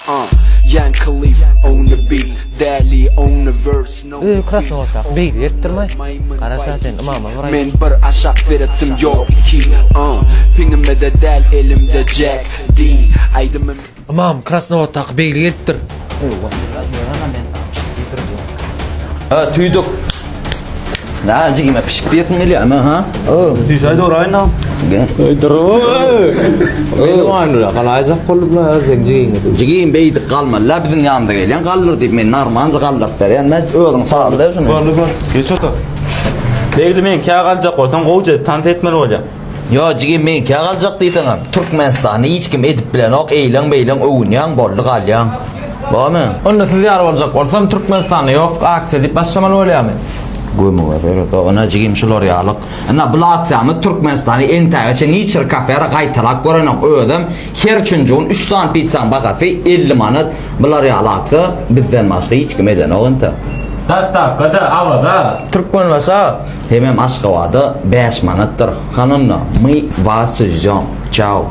Yan Khalif on the beat, Dali on the verse. No Krasnotar beyli ettirmay. Qarasa sen imamı vuray. men bir aşak verettim yok ki. Pingimde de del elimde Jack D. Aydım İmam Krasnotar beyli ettir. Ha tüydük. Ne cigime pişik diyetin geliyor ama ha? Tüysay doğru aynı. Cigim beydik kalma. La bizim yanımda gelen kalır deyip men narmanca kaldırıp beren. Ben öğün sağlı şunu. Geç otur. Değildi men kâ kalacak olsan qoğuca tant etmeli olacak. Yo cigim men kâ kalacak deytin ha. Türkmenistan'ı hiç kim edip bilen ok eylen beylen övünyan bollu kalyan. Var mı? Onda siz yar olacak olsam Türkmenistan'ı yok aksedip başlamalı olayım. Gülme var evet ona cigim şular yağlık. Ana bu aksamı Türkmenistan'ı entaygacha niçir kafera qaytalak görenok ödüm. Her üçüncün 3 tane pizzan bakafı 50 manat bular yağlaksa bizden başka hiç kim eden oğunta. Dastavkada avada Türkmen vasa Hemen Aşkavada 5 manattır. Hanımla mi vasıcam. Ciao.